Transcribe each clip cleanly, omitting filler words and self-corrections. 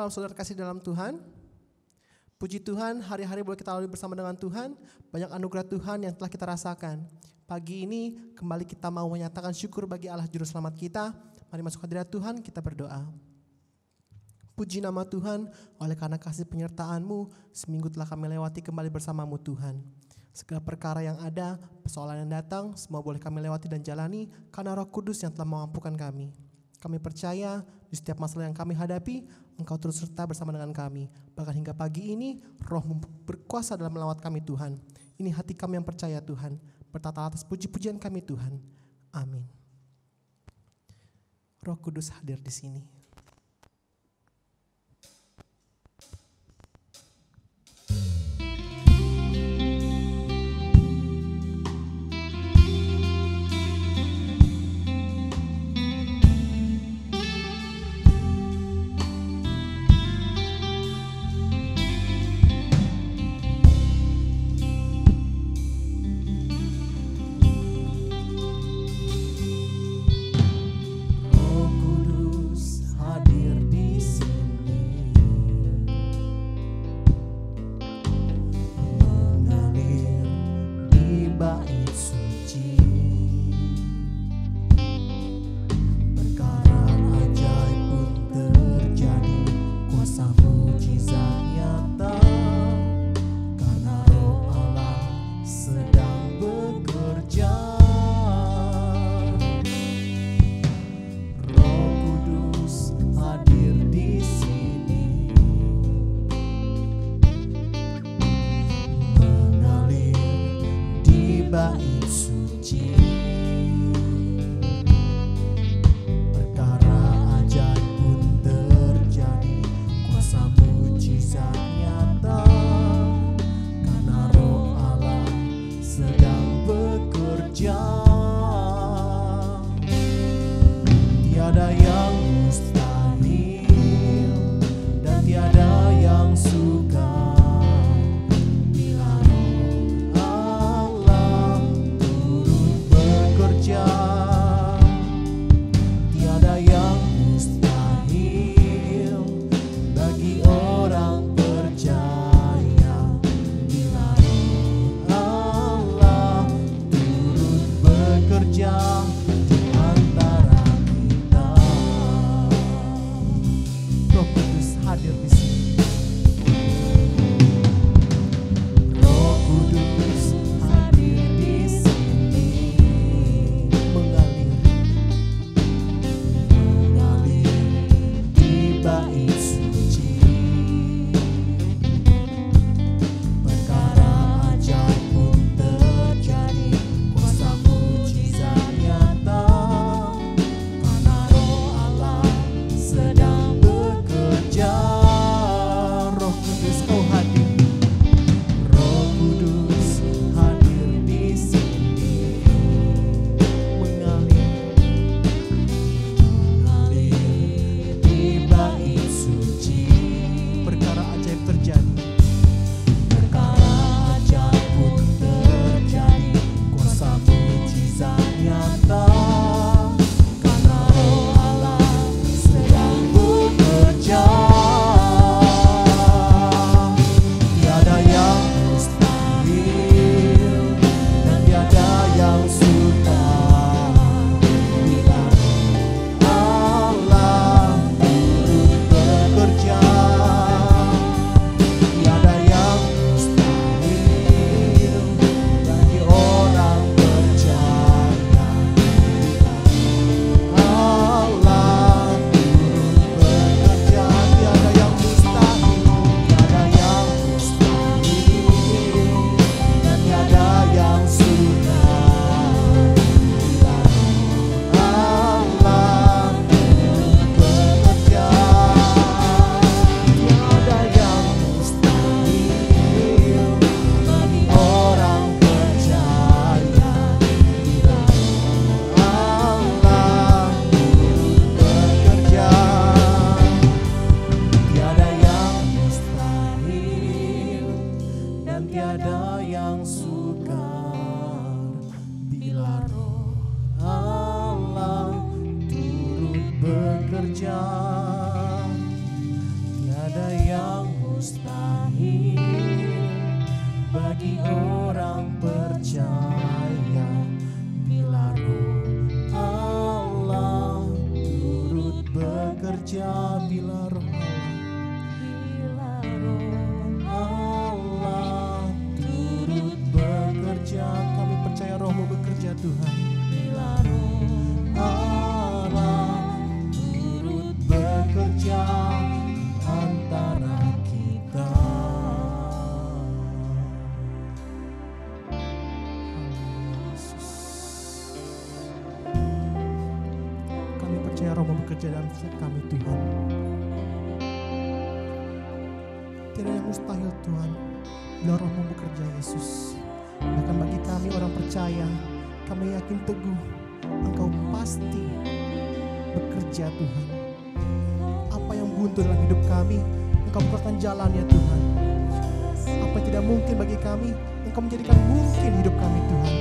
Salam saudara kasih dalam Tuhan. Puji Tuhan, hari-hari boleh kita lalui bersama dengan Tuhan. Banyak anugerah Tuhan yang telah kita rasakan. Pagi ini kembali kita mau menyatakan syukur bagi Allah Juru Selamat kita. Mari masuk hadirat Tuhan, kita berdoa. Puji nama Tuhan, oleh karena kasih penyertaan-Mu, seminggu telah kami lewati kembali bersama-Mu Tuhan. Segala perkara yang ada, persoalan yang datang, semua boleh kami lewati dan jalani karena Roh Kudus yang telah memampukan kami. Kami percaya di setiap masalah yang kami hadapi, Engkau terus serta bersama dengan kami. Bahkan hingga pagi ini, Roh-Mu berkuasa dalam melawat kami Tuhan. Ini hati kami yang percaya Tuhan. Bertata atas puji-pujian kami Tuhan. Amin. Roh Kudus hadir di sini. dalam setiap kami Tuhan. Tidak yang mustahil Tuhan bila Roh-Mu bekerja Yesus. Bahkan bagi kami orang percaya, kami yakin teguh Engkau pasti bekerja Tuhan. Apa yang buntu dalam hidup kami, Engkau bukakan jalan ya Tuhan. Apa yang tidak mungkin bagi kami, Engkau menjadikan mungkin hidup kami Tuhan.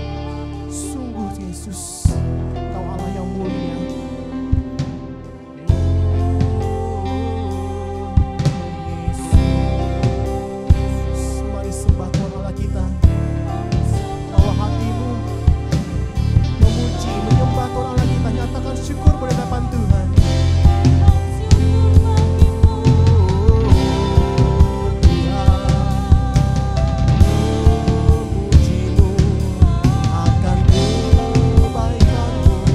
Sungguh Yesus, Engkau Allah yang mulia. Yesus, mari sembah Tuhan Allah kita. Bawa hatimu, memuji, menyembah Tuhan Allah kita. Nyatakan syukur pada hadapan Tuhan. Memujimu akan kebaikanmu.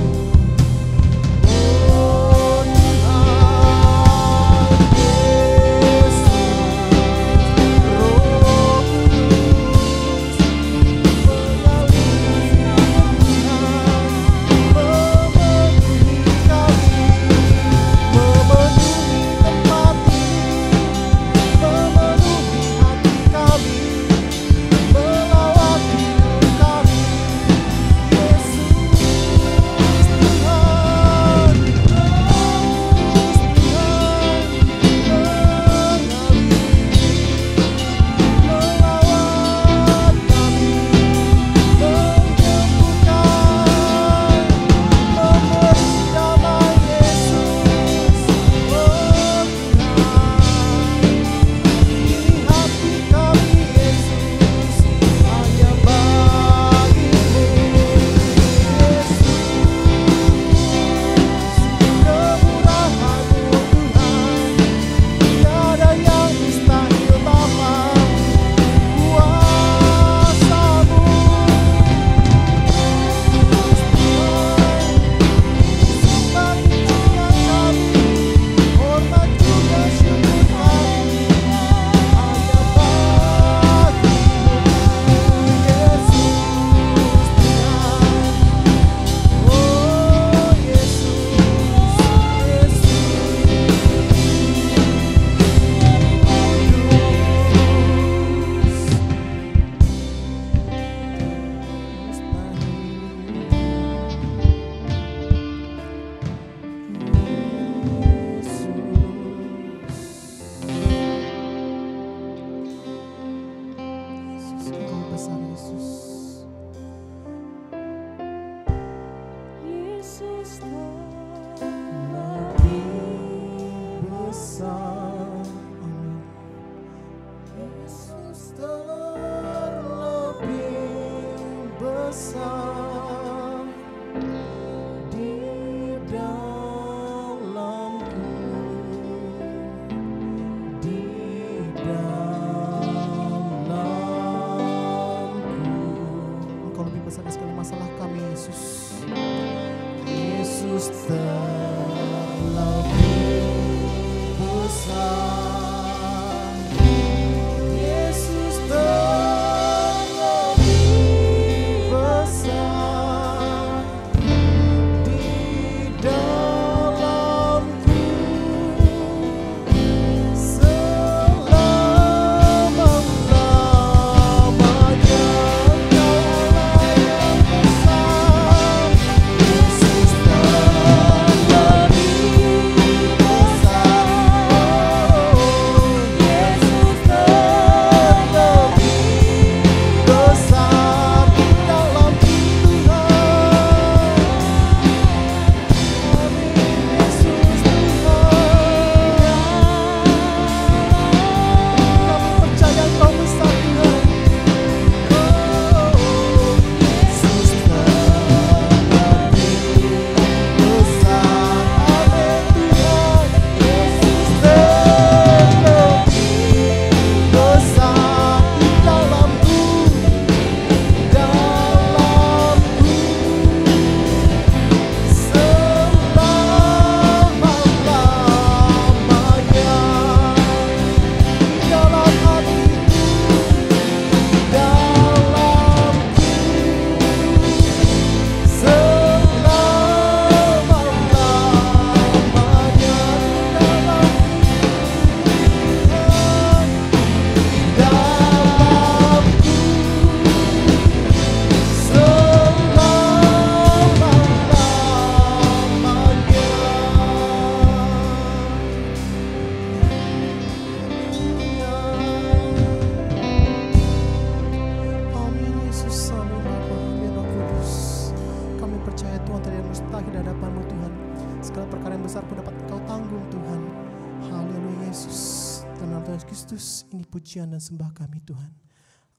dalam Tuhan Yesus Kristus, ini pujian dan sembah kami Tuhan.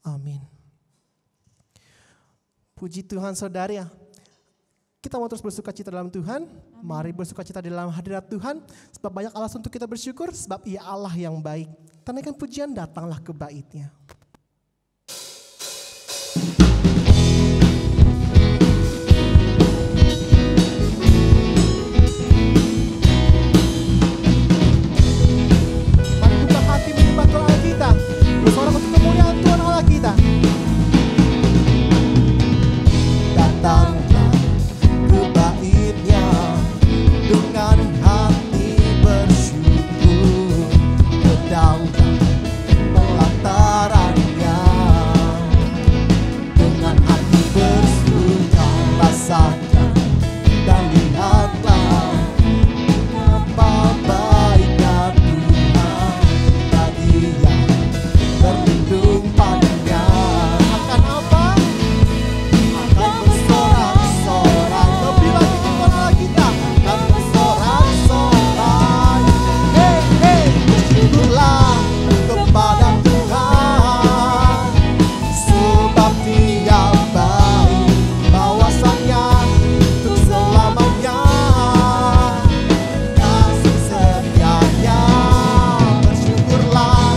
Amin. Puji Tuhan saudara ya. Kita mau terus bersuka cita dalam Tuhan. Mari bersuka cita di dalam hadirat Tuhan. Sebab banyak alasan untuk kita bersyukur. Sebab Ia Allah yang baik. Tanahkan pujian, datanglah ke bait-Nya. Mari buka hati menyembah Tuhan Allah kita. Bersorak untuk kemuliaan Tuhan Allah kita. Datanglah ke bait-Nya dengan hati bersyukur, ke dalam pelatarannya dengan hati bersuka, rasakan dan lihatlah betapa baiknya Tuhan bagi yang berlindung padanya. Akan apa? Akan bersorak-sorai. Lebih lagi Tuhan Allah kita akan bersorak-sorai. Hei, hei, bersyukurlah kepada Tuhan, sebab Dia baik, bahwasanya untuk selamanya kasih setianya. Bersyukurlah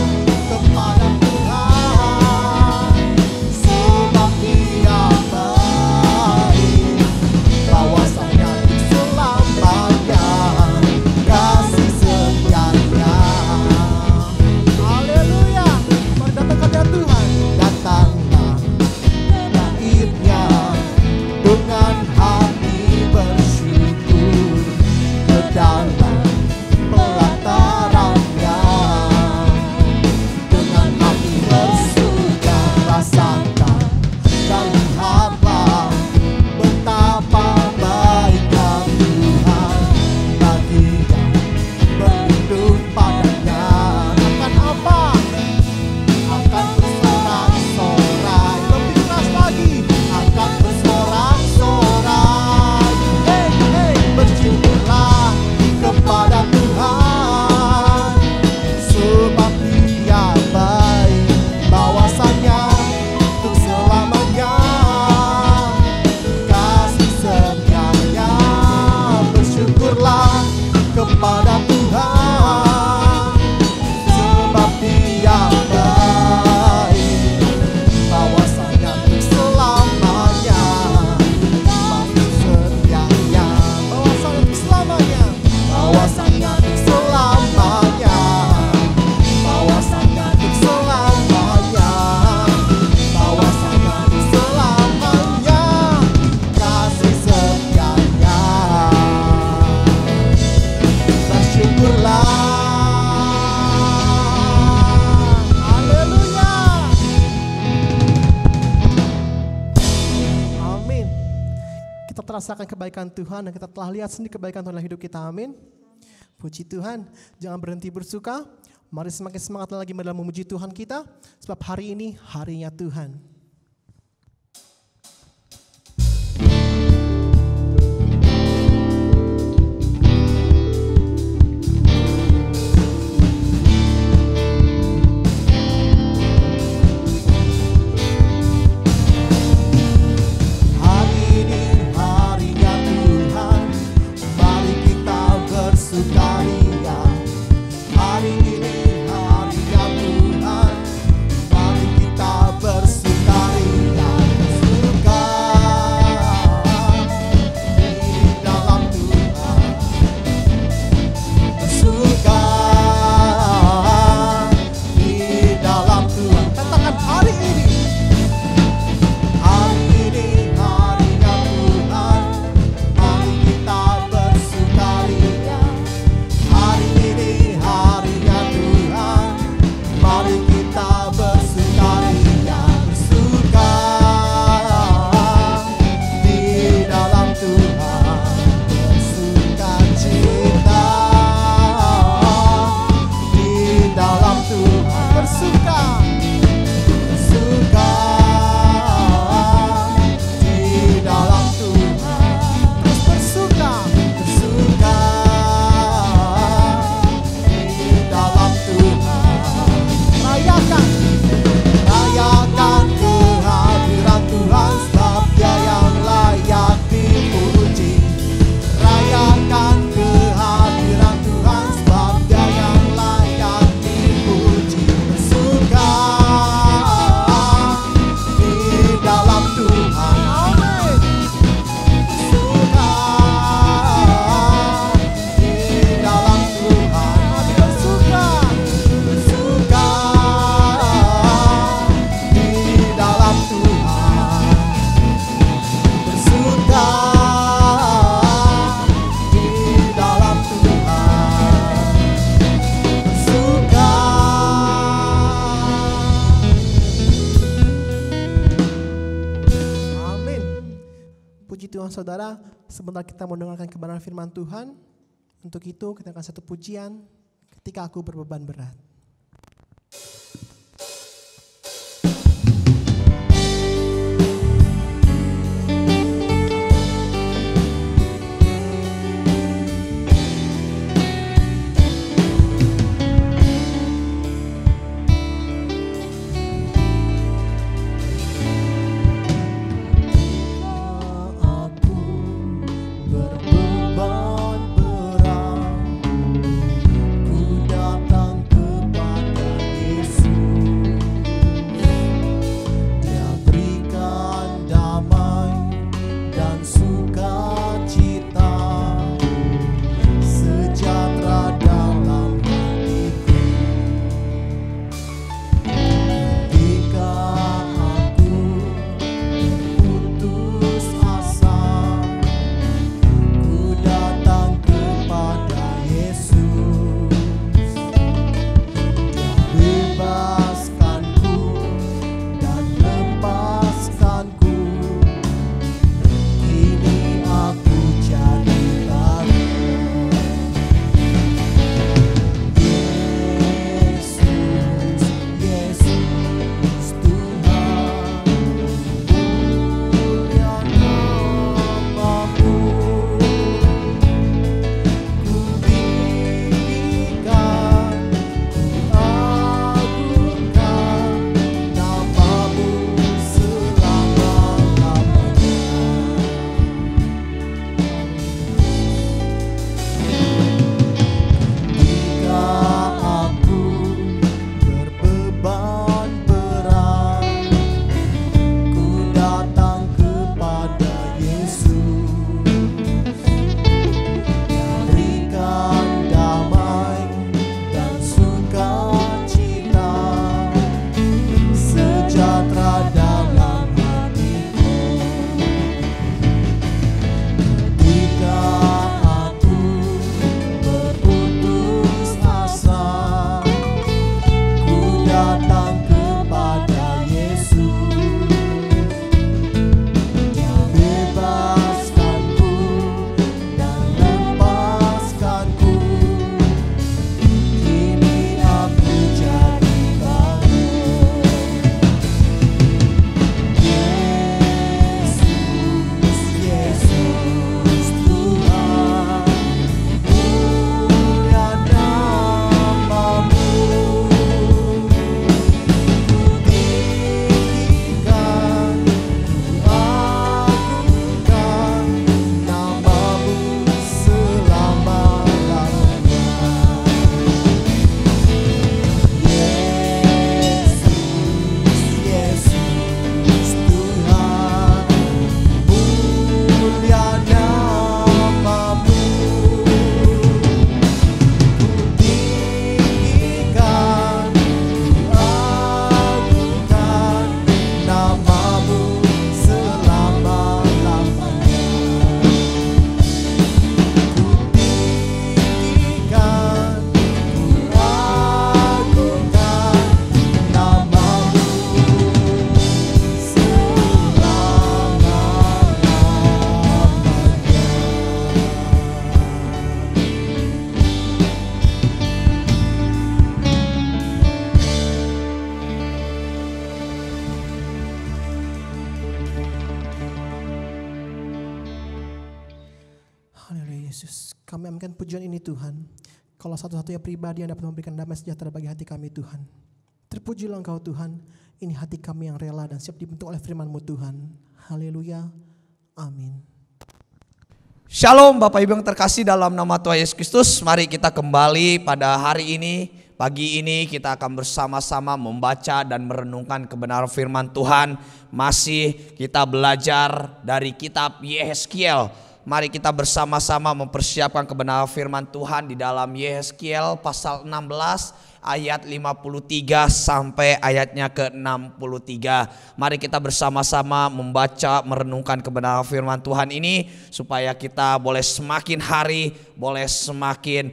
kepada Tuhan, sebab Dia baik, bahwasanya untuk selamanya kasih setianya. Haleluya. Mari datang kepada Tuhan. Datanglah bait-Nya dengan hati bersyukur, ke dalam pelatarannya dengan hati bersuka, rasakan dan lihatlah betapa baiknya Tuhan bagi yang berlindung padanya. Akan apa? Akan bersorak-sorai. Lebih keras lagi. Akan bersorak-sorai. Hei, hei, bersyukurlah kepada Tuhan, sebab Dia baik, bahwasanya untuk selamanya kasih setianya. Bersyukurlah kepada Tuhan, sebab Dia baik, bahwasanya untuk selamanya kasih setianya. Bahwasanya untuk selamanya, bahwasanya untuk selamanya, bahwasanya untuk selamanya, bahwasanya untuk selamanya kasih setianya. Bersyukurlah. Haleluya. Amin. Kita terasakan kebaikan Tuhan dan kita telah lihat sendiri kebaikan Tuhan dalam hidup kita. Amin. Puji Tuhan. Jangan berhenti bersuka. Mari semakin semangat lagi dalam memuji Tuhan kita. Sebab hari ini harinya Tuhan. Hari ini harinya Tuhan, mari kita bersukaria. Hari ini harinya Tuhan, mari kita bersukaria. Tuhan saudara, sebentar kita mendengarkan kebenaran firman Tuhan. Untuk itu kita akan satu pujian, ketika aku berbeban berat. Yesus, kami aminkan pujian ini Tuhan. Kalau satu-satunya pribadi yang dapat memberikan damai sejahtera bagi hati kami Tuhan. Terpujilah Engkau Tuhan, ini hati kami yang rela dan siap dibentuk oleh firman-Mu Tuhan. Haleluya, amin. Shalom Bapak Ibu yang terkasih dalam nama Tuhan Yesus Kristus. Mari kita kembali pada hari ini. Pagi ini kita akan bersama-sama membaca dan merenungkan kebenaran firman Tuhan. Masih kita belajar dari kitab Yehezkiel. Mari kita bersama-sama mempersiapkan kebenaran firman Tuhan di dalam Yehezkiel pasal 16 ayat 53 sampai ayatnya ke-63. Mari kita bersama-sama membaca, merenungkan kebenaran firman Tuhan ini supaya kita boleh semakin hari, boleh semakin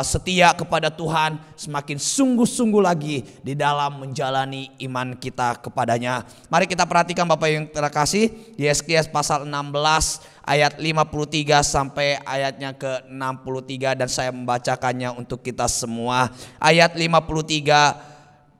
setia kepada Tuhan, semakin sungguh-sungguh lagi di dalam menjalani iman kita kepadanya. Mari kita perhatikan Bapak yang terkasih, Yehezkiel pasal 16 ayat 53 sampai ayatnya ke-63 dan saya membacakannya untuk kita semua. Ayat 53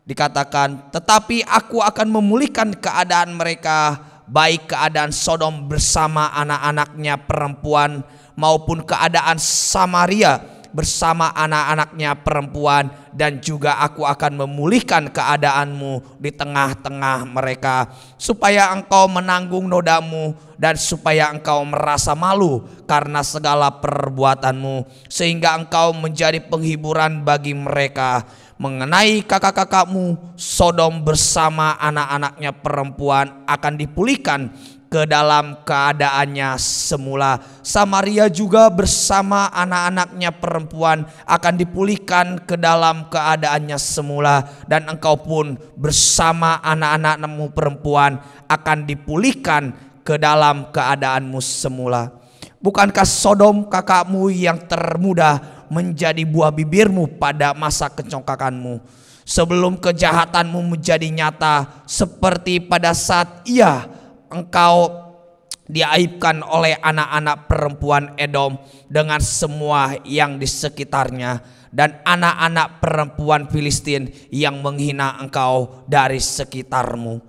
dikatakan, "Tetapi aku akan memulihkan keadaan mereka, baik keadaan Sodom bersama anak-anaknya perempuan maupun keadaan Samaria bersama anak-anaknya perempuan, dan juga aku akan memulihkan keadaanmu di tengah-tengah mereka, supaya engkau menanggung nodamu dan supaya engkau merasa malu karena segala perbuatanmu, sehingga engkau menjadi penghiburan bagi mereka. Mengenai kakak-kakakmu, Sodom bersama anak-anaknya perempuan akan dipulihkan ke dalam keadaannya semula. Samaria juga bersama anak-anaknya perempuan akan dipulihkan ke dalam keadaannya semula, dan engkau pun bersama anak-anakmu perempuan akan dipulihkan ke dalam keadaanmu semula. Bukankah Sodom kakakmu yang termuda menjadi buah bibirmu pada masa kecongkakanmu, sebelum kejahatanmu menjadi nyata, seperti pada saat engkau diaibkan oleh anak-anak perempuan Edom dengan semua yang di sekitarnya, dan anak-anak perempuan Filistin yang menghina engkau dari sekitarmu.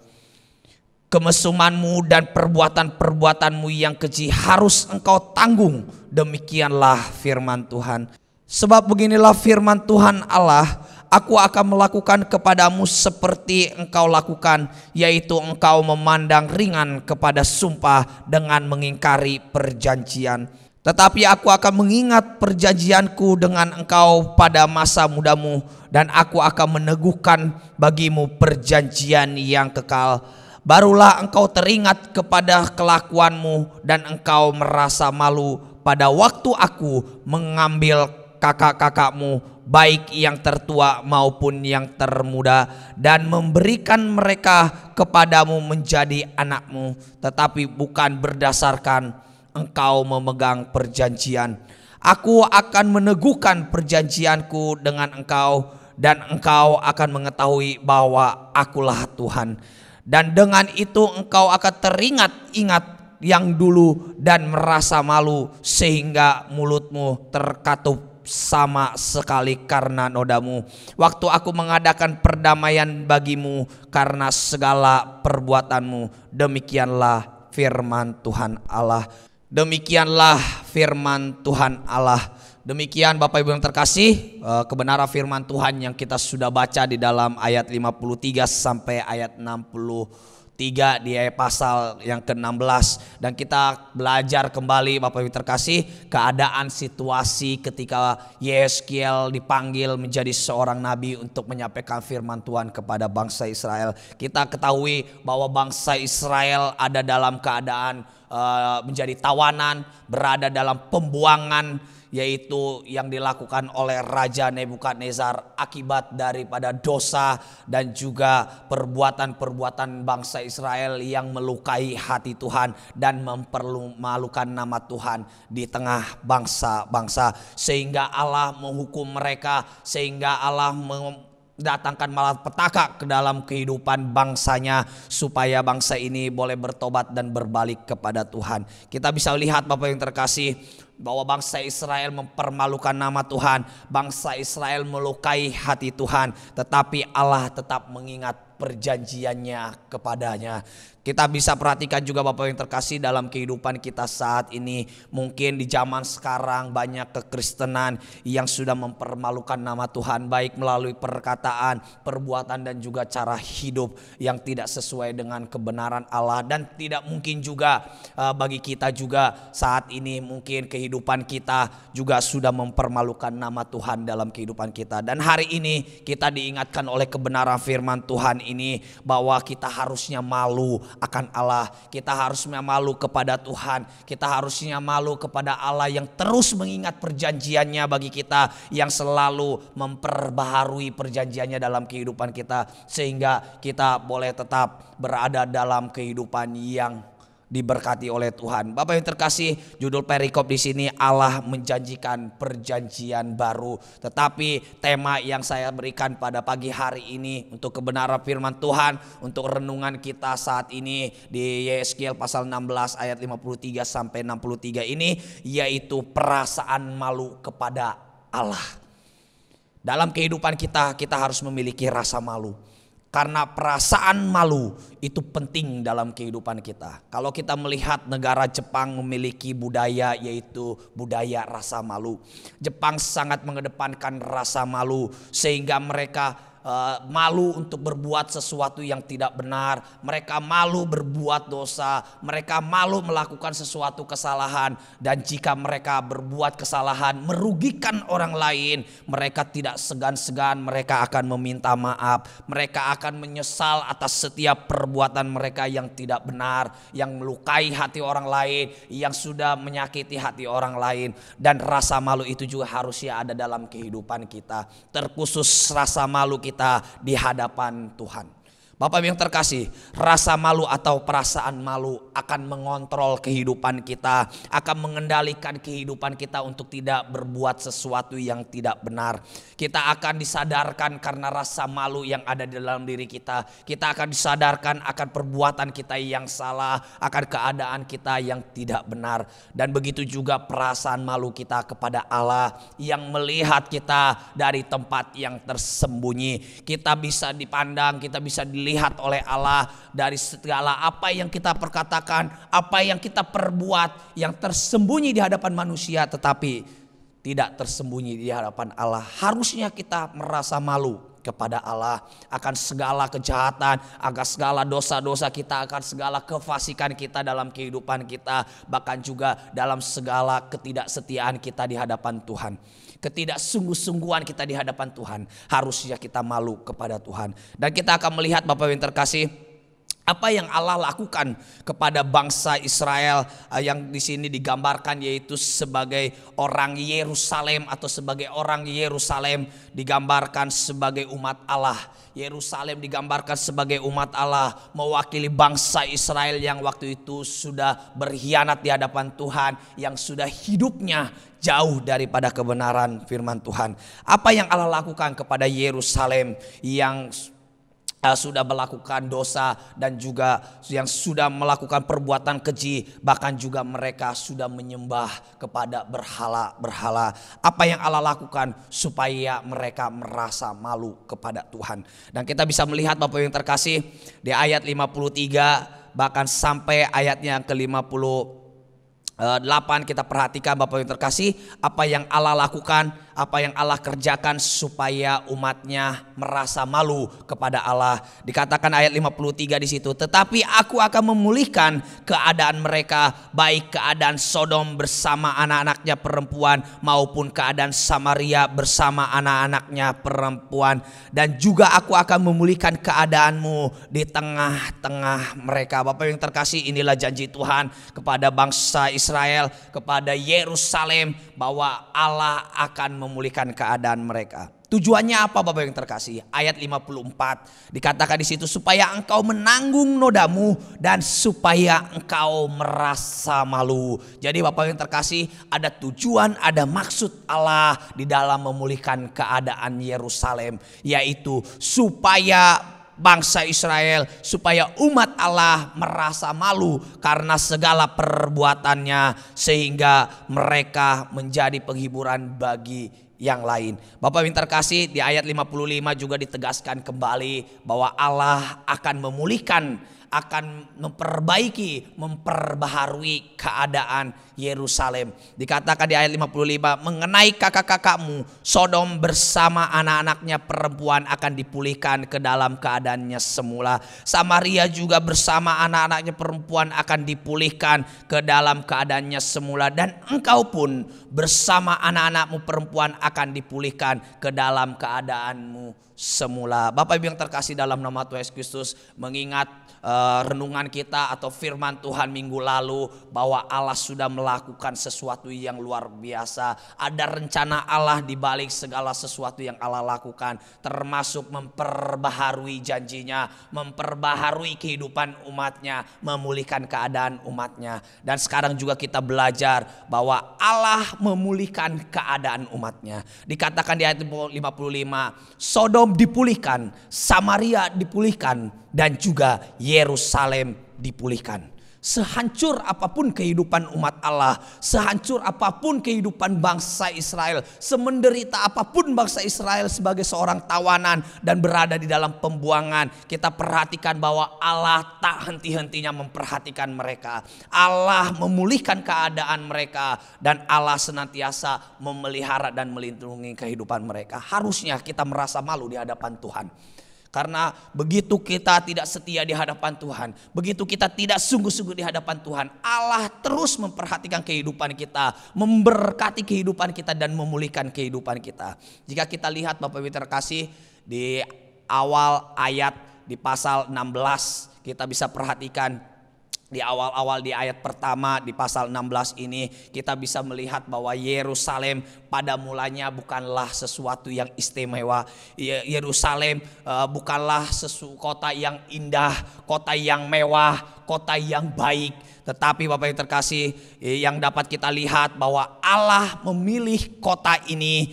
Kemesumanmu dan perbuatan-perbuatanmu yang keji harus engkau tanggung. Demikianlah firman Tuhan. Sebab beginilah firman Tuhan Allah, aku akan melakukan kepadamu seperti engkau lakukan, yaitu engkau memandang ringan kepada sumpah dengan mengingkari perjanjian. Tetapi aku akan mengingat perjanjianku dengan engkau pada masa mudamu, dan aku akan meneguhkan bagimu perjanjian yang kekal. Barulah engkau teringat kepada kelakuanmu, dan engkau merasa malu pada waktu aku mengambil kakak-kakakmu, baik yang tertua maupun yang termuda, dan memberikan mereka kepadamu menjadi anakmu, tetapi bukan berdasarkan engkau memegang perjanjian. Aku akan meneguhkan perjanjianku dengan engkau, dan engkau akan mengetahui bahwa akulah Tuhan. Dan dengan itu engkau akan teringat-ingat yang dulu dan merasa malu, sehingga mulutmu terkatup sama sekali karena nodamu, waktu aku mengadakan perdamaian bagimu karena segala perbuatanmu. Demikianlah firman Tuhan Allah. Demikianlah firman Tuhan Allah. Demikian Bapak Ibu yang terkasih, kebenaran firman Tuhan yang kita sudah baca di dalam ayat 53 sampai ayat 63 di ayat pasal yang ke-16. Dan kita belajar kembali Bapak Ibu terkasih, keadaan situasi ketika Yeskiel dipanggil menjadi seorang nabi untuk menyampaikan firman Tuhan kepada bangsa Israel. Kita ketahui bahwa bangsa Israel ada dalam keadaan menjadi tawanan, berada dalam pembuangan, yaitu yang dilakukan oleh Raja Nebukadnezar akibat daripada dosa dan juga perbuatan-perbuatan bangsa Israel yang melukai hati Tuhan dan mempermalukan nama Tuhan di tengah bangsa-bangsa, sehingga Allah menghukum mereka, sehingga Allah datangkan malapetaka ke dalam kehidupan bangsanya, supaya bangsa ini boleh bertobat dan berbalik kepada Tuhan. Kita bisa lihat Bapak yang terkasih, bahwa bangsa Israel mempermalukan nama Tuhan, bangsa Israel melukai hati Tuhan, tetapi Allah tetap mengingat perjanjiannya kepadanya. Kita bisa perhatikan juga Bapak yang terkasih dalam kehidupan kita saat ini. Mungkin di zaman sekarang banyak kekristenan yang sudah mempermalukan nama Tuhan, baik melalui perkataan, perbuatan, dan juga cara hidup yang tidak sesuai dengan kebenaran Allah. Dan tidak mungkin juga bagi kita juga saat ini mungkin kehidupan kita juga sudah mempermalukan nama Tuhan dalam kehidupan kita. Dan hari ini kita diingatkan oleh kebenaran firman Tuhan ini bahwa kita harusnya malu akan Allah, kita harusnya malu kepada Tuhan, kita harusnya malu kepada Allah yang terus mengingat perjanjiannya bagi kita, yang selalu memperbaharui perjanjiannya dalam kehidupan kita, sehingga kita boleh tetap berada dalam kehidupan yang diberkati oleh Tuhan. Bapak yang terkasih, judul perikop di sini Allah menjanjikan perjanjian baru. Tetapi tema yang saya berikan pada pagi hari ini untuk kebenaran firman Tuhan, untuk renungan kita saat ini di Yeskiel pasal 16 ayat 53 sampai 63 ini, yaitu perasaan malu kepada Allah. Dalam kehidupan kita harus memiliki rasa malu. Karena perasaan malu itu penting dalam kehidupan kita. Kalau kita melihat negara Jepang memiliki budaya, yaitu budaya rasa malu. Jepang sangat mengedepankan rasa malu sehingga mereka malu untuk berbuat sesuatu yang tidak benar. Mereka malu berbuat dosa. Mereka malu melakukan sesuatu kesalahan. Dan jika mereka berbuat kesalahan merugikan orang lain, mereka tidak segan-segan, mereka akan meminta maaf. Mereka akan menyesal atas setiap perbuatan mereka yang tidak benar, yang melukai hati orang lain, yang sudah menyakiti hati orang lain. Dan rasa malu itu juga harusnya ada dalam kehidupan kita. Terkhusus rasa malu kita di hadapan Tuhan. Bapak yang terkasih, rasa malu atau perasaan malu akan mengontrol kehidupan kita, akan mengendalikan kehidupan kita untuk tidak berbuat sesuatu yang tidak benar. Kita akan disadarkan karena rasa malu yang ada di dalam diri kita. Kita akan disadarkan akan perbuatan kita yang salah, akan keadaan kita yang tidak benar. Dan begitu juga perasaan malu kita kepada Allah yang melihat kita dari tempat yang tersembunyi. Kita bisa dipandang, kita bisa dilihat oleh Allah dari segala apa yang kita perkatakan, apa yang kita perbuat yang tersembunyi di hadapan manusia tetapi tidak tersembunyi di hadapan Allah. Harusnya kita merasa malu kepada Allah akan segala kejahatan, akan segala dosa-dosa kita, akan segala kefasikan kita dalam kehidupan kita, bahkan juga dalam segala ketidaksetiaan kita di hadapan Tuhan. Ketidaksungguh-sungguhan kita di hadapan Tuhan, harusnya kita malu kepada Tuhan. Dan kita akan melihat Bapak yang terkasih, apa yang Allah lakukan kepada bangsa Israel yang di sini digambarkan yaitu sebagai orang Yerusalem atau sebagai orang Yerusalem digambarkan sebagai umat Allah. Yerusalem digambarkan sebagai umat Allah mewakili bangsa Israel yang waktu itu sudah berkhianat di hadapan Tuhan, yang sudah hidupnya jauh daripada kebenaran firman Tuhan. Apa yang Allah lakukan kepada Yerusalem yang sudah melakukan dosa dan juga yang sudah melakukan perbuatan keji, bahkan juga mereka sudah menyembah kepada berhala-berhala. Apa yang Allah lakukan supaya mereka merasa malu kepada Tuhan. Dan kita bisa melihat Bapak yang terkasih di ayat 53 bahkan sampai ayatnya yang ke-58 kita perhatikan Bapak yang terkasih, apa yang Allah lakukan, apa yang Allah kerjakan supaya umatnya merasa malu kepada Allah. Dikatakan ayat 53 di situ, tetapi aku akan memulihkan keadaan mereka, baik keadaan Sodom bersama anak-anaknya perempuan maupun keadaan Samaria bersama anak-anaknya perempuan, dan juga aku akan memulihkan keadaanmu di tengah-tengah mereka. Bapak yang terkasih, inilah janji Tuhan kepada bangsa Israel, kepada Yerusalem, bahwa Allah akan memulihkan keadaan mereka. Tujuannya apa Bapak yang terkasih? Ayat 54 dikatakan di situ, supaya engkau menanggung nodamu dan supaya engkau merasa malu. Jadi Bapak yang terkasih, ada tujuan, ada maksud Allah di dalam memulihkan keadaan Yerusalem, yaitu supaya bangsa Israel, supaya umat Allah merasa malu karena segala perbuatannya, sehingga mereka menjadi penghiburan bagi yang lain. Bapak yang terkasih, di ayat 55 juga ditegaskan kembali bahwa Allah akan memulihkan, akan memperbaiki, memperbaharui keadaan Yerusalem. Dikatakan di ayat 55, mengenai kakak-kakakmu Sodom bersama anak-anaknya perempuan akan dipulihkan ke dalam keadaannya semula. Samaria juga bersama anak-anaknya perempuan akan dipulihkan ke dalam keadaannya semula. Dan engkau pun bersama anak-anakmu perempuan akan dipulihkan ke dalam keadaanmu semula. Bapak Ibu yang terkasih dalam nama Tuhan Yesus Kristus, mengingat renungan kita atau firman Tuhan minggu lalu bahwa Allah sudah melakukan sesuatu yang luar biasa. Ada rencana Allah di balik segala sesuatu yang Allah lakukan, termasuk memperbaharui janjinya, memperbaharui kehidupan umatnya, memulihkan keadaan umatnya. Dan sekarang juga kita belajar bahwa Allah memulihkan keadaan umatnya. Dikatakan di ayat 55, Sodom dipulihkan, Samaria dipulihkan, dan juga Yerusalem dipulihkan. Sehancur apapun kehidupan umat Allah, sehancur apapun kehidupan bangsa Israel, semenderita apapun bangsa Israel sebagai seorang tawanan dan berada di dalam pembuangan, kita perhatikan bahwa Allah tak henti-hentinya memperhatikan mereka. Allah memulihkan keadaan mereka dan Allah senantiasa memelihara dan melindungi kehidupan mereka. Harusnya kita merasa malu di hadapan Tuhan. Karena begitu kita tidak setia di hadapan Tuhan, begitu kita tidak sungguh-sungguh di hadapan Tuhan, Allah terus memperhatikan kehidupan kita, memberkati kehidupan kita dan memulihkan kehidupan kita. Jika kita lihat Bapak Ibu terkasih di awal ayat di pasal 16, kita bisa perhatikan di awal-awal di ayat pertama di pasal 16 ini kita bisa melihat bahwa Yerusalem pada mulanya bukanlah sesuatu yang istimewa. Yerusalem bukanlah kota yang indah, kota yang mewah, kota yang baik. Tetapi Bapak yang terkasih, yang dapat kita lihat bahwa Allah memilih kota ini,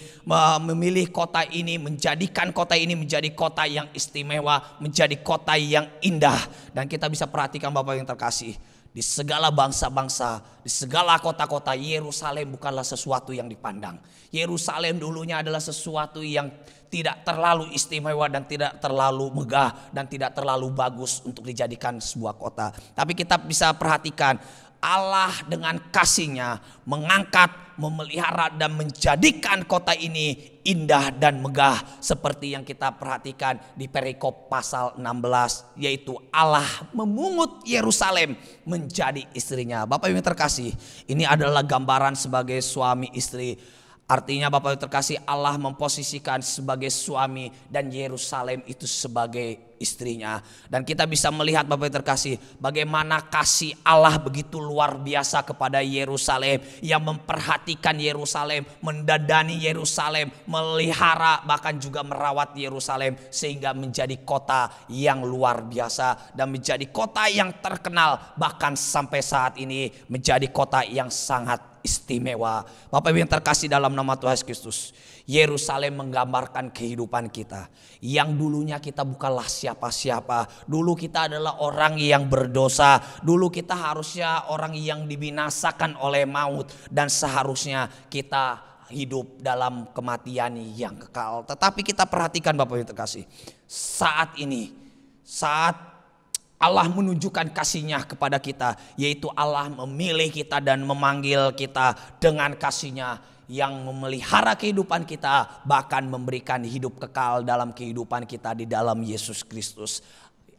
menjadikan kota ini menjadi kota yang istimewa, menjadi kota yang indah. Dan kita bisa perhatikan Bapak yang terkasih, di segala bangsa-bangsa, di segala kota-kota, Yerusalem bukanlah sesuatu yang dipandang. Yerusalem dulunya adalah sesuatu yang tidak terlalu istimewa dan tidak terlalu megah dan tidak terlalu bagus untuk dijadikan sebuah kota. Tapi kita bisa perhatikan Allah dengan kasih-Nya mengangkat, memelihara dan menjadikan kota ini indah dan megah seperti yang kita perhatikan di perikop pasal 16, yaitu Allah memungut Yerusalem menjadi istrinya. Bapak Ibu terkasih, ini adalah gambaran sebagai suami istri. Artinya Bapak Ibu terkasih, Allah memposisikan sebagai suami dan Yerusalem itu sebagai istrinya. Dan kita bisa melihat Bapak Ibu terkasih, bagaimana kasih Allah begitu luar biasa kepada Yerusalem, yang memperhatikan Yerusalem, mendadani Yerusalem, melihara bahkan juga merawat Yerusalem sehingga menjadi kota yang luar biasa dan menjadi kota yang terkenal, bahkan sampai saat ini menjadi kota yang sangat istimewa. Bapak Ibu yang terkasih dalam nama Tuhan Yesus Kristus, Yerusalem menggambarkan kehidupan kita. Yang dulunya kita bukanlah siapa-siapa. Dulu kita adalah orang yang berdosa. Dulu kita harusnya orang yang dibinasakan oleh maut. Dan seharusnya kita hidup dalam kematian yang kekal. Tetapi kita perhatikan Bapak Ibu yang terkasih, saat ini, saat Allah menunjukkan kasih-Nya kepada kita, yaitu Allah memilih kita dan memanggil kita dengan kasih-Nya yang memelihara kehidupan kita, bahkan memberikan hidup kekal dalam kehidupan kita di dalam Yesus Kristus.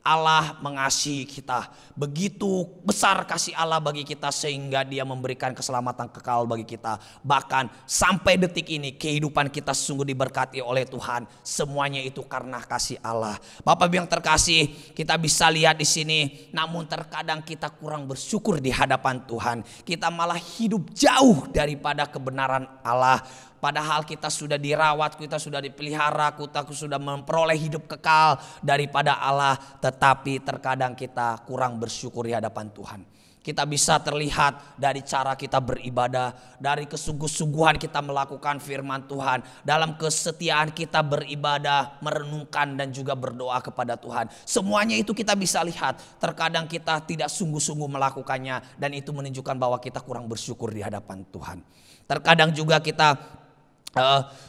Allah mengasihi kita, begitu besar kasih Allah bagi kita sehingga Dia memberikan keselamatan kekal bagi kita. Bahkan sampai detik ini kehidupan kita sungguh diberkati oleh Tuhan. Semuanya itu karena kasih Allah. Bapak Ibu yang terkasih, kita bisa lihat di sini, namun terkadang kita kurang bersyukur di hadapan Tuhan. Kita malah hidup jauh daripada kebenaran Allah. Padahal kita sudah dirawat, kita sudah dipelihara, kita sudah memperoleh hidup kekal daripada Allah. Tetapi terkadang kita kurang bersyukur di hadapan Tuhan. Kita bisa terlihat dari cara kita beribadah, dari kesungguh-sungguhan kita melakukan firman Tuhan, dalam kesetiaan kita beribadah, merenungkan dan juga berdoa kepada Tuhan. Semuanya itu kita bisa lihat. Terkadang kita tidak sungguh-sungguh melakukannya dan itu menunjukkan bahwa kita kurang bersyukur di hadapan Tuhan. Terkadang juga kita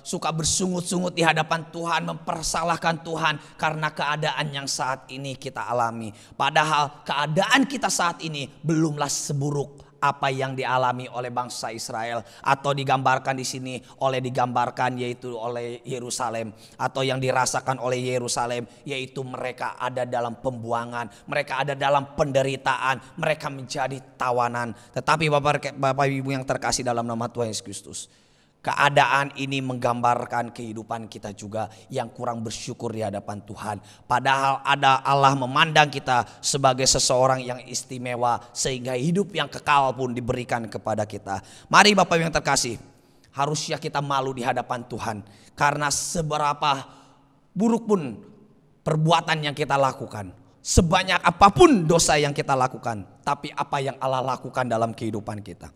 suka bersungut-sungut di hadapan Tuhan, mempersalahkan Tuhan karena keadaan yang saat ini kita alami. Padahal keadaan kita saat ini belumlah seburuk apa yang dialami oleh bangsa Israel, atau digambarkan di sini yaitu oleh Yerusalem, atau yang dirasakan oleh Yerusalem, yaitu mereka ada dalam pembuangan, mereka ada dalam penderitaan, mereka menjadi tawanan. Tetapi Bapak Ibu yang terkasih dalam nama Tuhan Yesus Kristus, Keadaan ini menggambarkan kehidupan kita juga yang kurang bersyukur di hadapan Tuhan. Padahal Allah memandang kita sebagai seseorang yang istimewa sehingga hidup yang kekal pun diberikan kepada kita. Mari Bapak Ibu yang terkasih, harusnya kita malu di hadapan Tuhan. Karena seberapa buruk pun perbuatan yang kita lakukan, sebanyak apapun dosa yang kita lakukan, tapi apa yang Allah lakukan dalam kehidupan kita.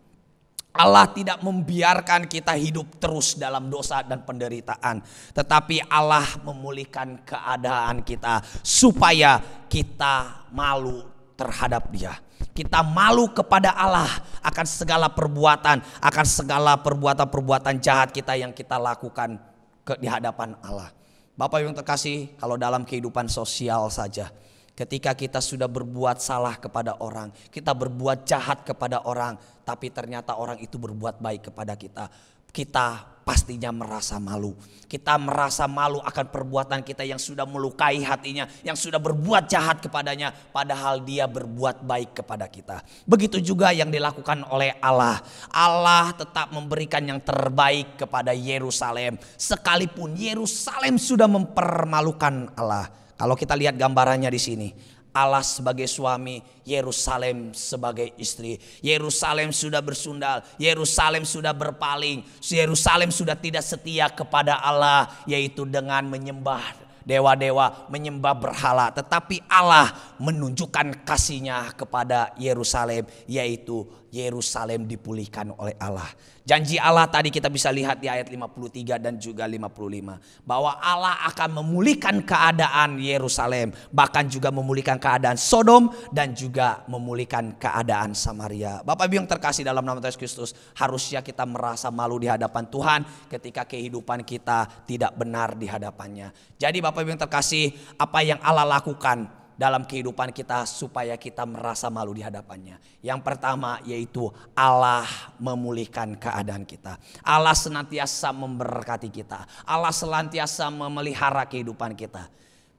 Allah tidak membiarkan kita hidup terus dalam dosa dan penderitaan. Tetapi Allah memulihkan keadaan kita supaya kita malu terhadap Dia. Kita malu kepada Allah akan segala perbuatan, akan segala perbuatan-perbuatan jahat kita yang kita lakukan di hadapan Allah. Bapak Ibu yang terkasih, kalau dalam kehidupan sosial saja, ketika kita sudah berbuat salah kepada orang, kita berbuat jahat kepada orang, tapi ternyata orang itu berbuat baik kepada kita, kita pastinya merasa malu. Kita merasa malu akan perbuatan kita yang sudah melukai hatinya, yang sudah berbuat jahat kepadanya, padahal dia berbuat baik kepada kita. Begitu juga yang dilakukan oleh Allah. Allah tetap memberikan yang terbaik kepada Yerusalem, sekalipun Yerusalem sudah mempermalukan Allah. Kalau kita lihat gambarannya di sini, Allah sebagai suami, Yerusalem sebagai istri. Yerusalem sudah bersundal, Yerusalem sudah berpaling, Yerusalem sudah tidak setia kepada Allah, yaitu dengan menyembah dewa-dewa, menyembah berhala. Tetapi Allah menunjukkan kasih-Nya kepada Yerusalem, yaitu Yerusalem dipulihkan oleh Allah. Janji Allah tadi kita bisa lihat di ayat 53 dan juga 55. Bahwa Allah akan memulihkan keadaan Yerusalem. Bahkan juga memulihkan keadaan Sodom dan juga memulihkan keadaan Samaria. Bapak Ibu yang terkasih dalam nama Yesus Kristus, harusnya kita merasa malu di hadapan Tuhan ketika kehidupan kita tidak benar di hadapannya. Jadi Bapak Ibu yang terkasih, apa yang Allah lakukan dalam kehidupan kita supaya kita merasa malu di hadapannya. Yang pertama yaitu Allah memulihkan keadaan kita. Allah senantiasa memberkati kita. Allah senantiasa memelihara kehidupan kita.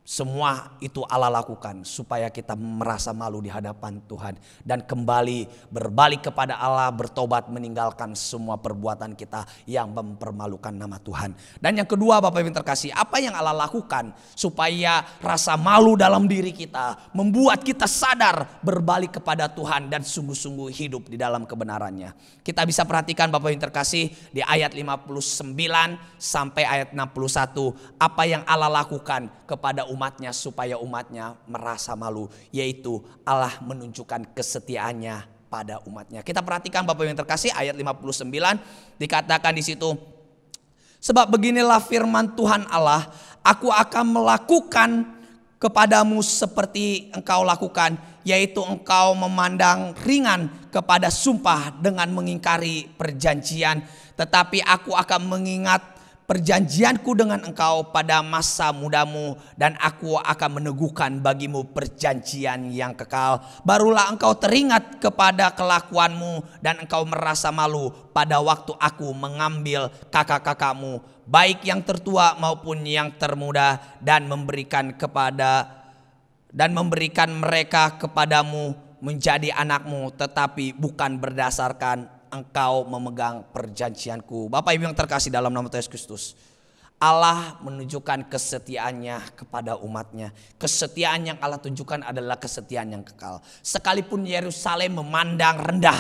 Semua itu Allah lakukan supaya kita merasa malu di hadapan Tuhan. Dan kembali berbalik kepada Allah, bertobat, meninggalkan semua perbuatan kita yang mempermalukan nama Tuhan. Dan yang kedua Bapak Ibu yang terkasih, apa yang Allah lakukan supaya rasa malu dalam diri kita membuat kita sadar berbalik kepada Tuhan dan sungguh-sungguh hidup di dalam kebenarannya. Kita bisa perhatikan Bapak Ibu yang terkasih di ayat 59 sampai ayat 61, apa yang Allah lakukan kepada umatnya supaya umatnya merasa malu, yaitu Allah menunjukkan kesetiaannya pada umatnya. Kita perhatikan Bapak Ibu yang terkasih, ayat 59 dikatakan di situ, sebab beginilah firman Tuhan Allah, aku akan melakukan kepadamu seperti engkau lakukan, yaitu engkau memandang ringan kepada sumpah dengan mengingkari perjanjian, tetapi aku akan mengingat perjanjianku dengan engkau pada masa mudamu, dan aku akan meneguhkan bagimu perjanjian yang kekal. Barulah engkau teringat kepada kelakuanmu dan engkau merasa malu pada waktu aku mengambil kakak-kakakmu, baik yang tertua maupun yang termuda, dan memberikan mereka kepadamu menjadi anakmu, tetapi bukan berdasarkan engkau memegang perjanjianku. Bapak Ibu yang terkasih dalam nama Yesus Kristus, Allah menunjukkan kesetiaannya kepada umatnya. Kesetiaan yang Allah tunjukkan adalah kesetiaan yang kekal. Sekalipun Yerusalem memandang rendah